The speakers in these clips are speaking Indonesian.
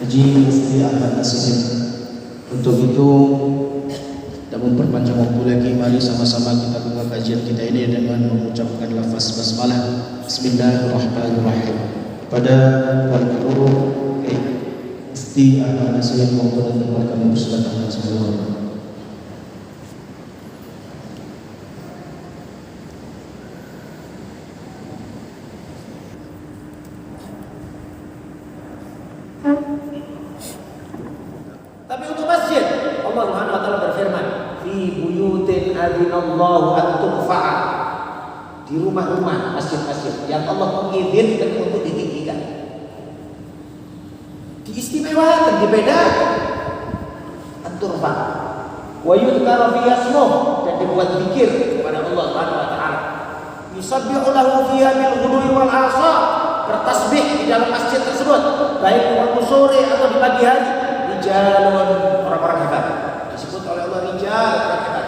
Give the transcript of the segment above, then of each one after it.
Haji Mufti Ahmad Nasihin. Untuk itu, tidak memperpanjang waktu lagi, mari sama-sama kita buka kajian kita ini dengan mengucapkan lafaz basmalah. Bismillahirrahmanirrahim. Pada Tuan Guru Mufti Ahmad Nasihin, waktu dan tempat kami persilakan semua. Tapi untuk masjid, Allah Subhanahu wa taala berfirman, "Fi buyutin adzinallahu an turfa'a." Di rumah-rumah, masjid-masjid yang Allah mengizinkan untuk ditinggikan. Diistimewakan, dibedakan. An turfa'a. Wa yudhkara fiha ismuh, dan dibuat zikir kepada Allah Subhanahu wa taala. Yusabbihu lahu fiha bil ghudwi wal 'ashar. Bertasbih di dalam masjid tersebut, baik waktu sore atau di pagi hari. Rijalun, orang-orang hebat. Disebut oleh Allah rijal, orang hebat.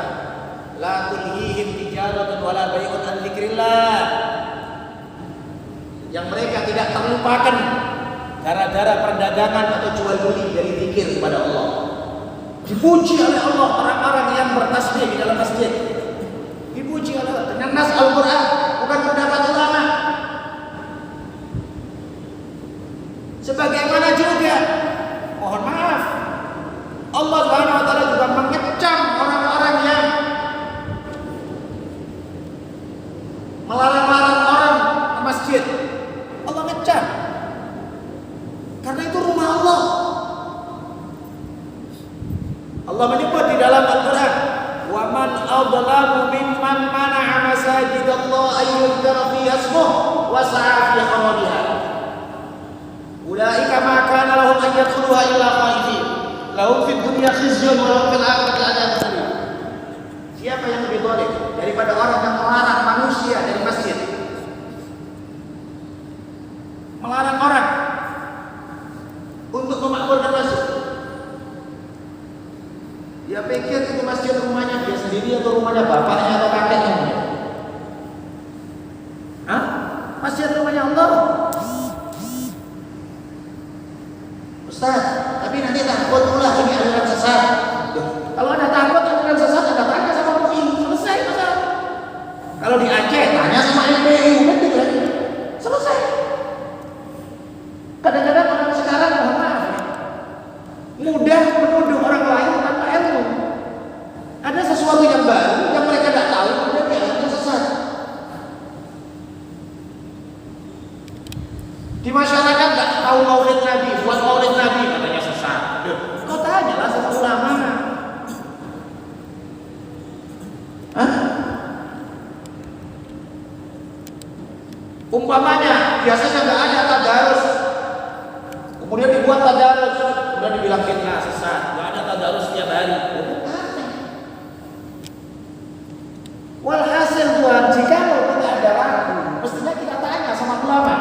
La tulhihim tijaratun wala bai'un an dzikrillah. Yang mereka tidak terlupakan gara-gara perdagangan atau jual beli dari zikir kepada Allah. Dipuji oleh Allah orang-orang yang bertasbih di dalam masjid. Dipuji oleh Allah dengan nas Al-Qur'an, bukan pendapat ulama. Sebagaimana juga, mohon maaf, Allah Subhanahu wa taala juga mengecam orang-orang yang melarang-larang orang ke masjid. Allah ngecam. Karena itu rumah Allah. Allah menyebut di dalam Al-Qur'an, "Wa man adlamu mimman mana'a masajidallahi an yudhkara fiha ismuhu wa sa'a fi kharabiha. Ulaika ma kana lahum an yadkhuluha illa khaifin. Lahum fid dunya khizyun wa lahum fil akhirati adzabun alim." Siapa yang lebih zalim daripada orang yang melarang manusia dari masjid? Melarang orang untuk memakmurkan masjid. Dia pikir itu masjid rumahnya dia sendiri atau rumahnya bapaknya atau kakeknya? Hah? Masjid rumahnya Allah. Ustaz, tapi nanti takut pula ini aliran sesat. Kalau ada takut aliran sesat, ada tanya sama MUI, selesai masalah. Kalau di Aceh, tanya sama MPI, gitu kan? Selesai. Kadang-kadang orang sekarang, mohon maaf, mudah menuduh orang lain tanpa ilmu. Ada sesuatu yang baru yang mereka tidak tahu, kemudian dianggap sesat. Di masyarakat nggak tahu maulid Nabi, buat maulid Nabi katanya sesat. Kau tanyalah sama ulama. Hah? Umpamanya biasanya nggak ada tadarus, kemudian dibuat tadarus, kemudian dibilang fitnah sesat. Nggak ada tadarus setiap hari. Walhasil Tuhan, jika tidak ada ragu, mestinya kita tanya sama ulama.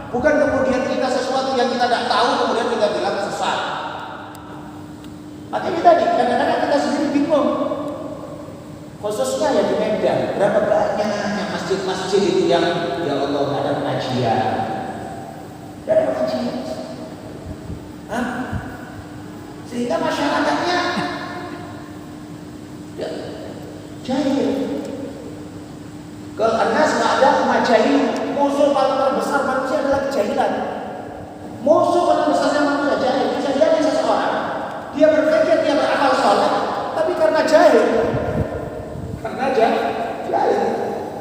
Bukan kemudian kita sesuatu yang kita tidak tahu kemudian kita bilang sesat. Makanya tadi kadang-kadang kita sendiri bingung. Khususnya ya di Medan, berapa banyaknya masjid-masjid itu yang ya Allah nggak ada pengajian, nggak ada pengajian. Hah? Sehingga masyarakatnya ya, jahil. Kalau Anda nggak ada majahil, musuh paling terbesar manusia adalah kejahilan. Musuh paling besarnya manusia jahil. Bisa jadi seseorang dia berpikir dia beramal saleh, tapi karena jahil,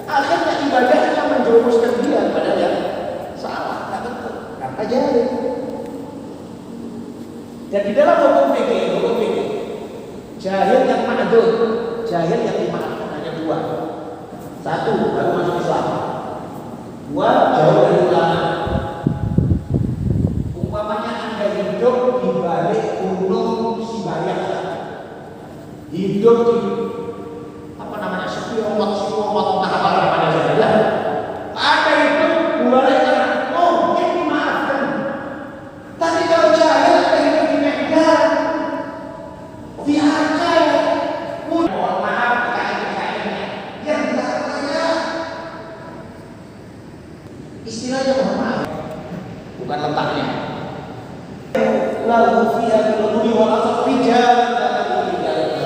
akhirnya ibadahnya menjerumuskan dia pada yang salah, nggak betul, karena jahil. Dan di dalam hukum fikih, jahil yang ma'dzur, jahil yang dimaafkan hanya dua. Satu, baru masuk Islam. Dua, jauh dari ulama. Umpamanya Anda hidup di balik gunung Sibayak, hidup di apa namanya Sipiromot, apa namanya saja. Anda hidup di balik tanah, mungkin dimaafkan. Tapi kalau jahil Anda hidup di Medan, di Aceh, mohon maaf yang namanya istilahnya mohon maaf, bukan letaknya. lahu fiha bil ghudwi wal asal rijalan la tulhihim tijaratan.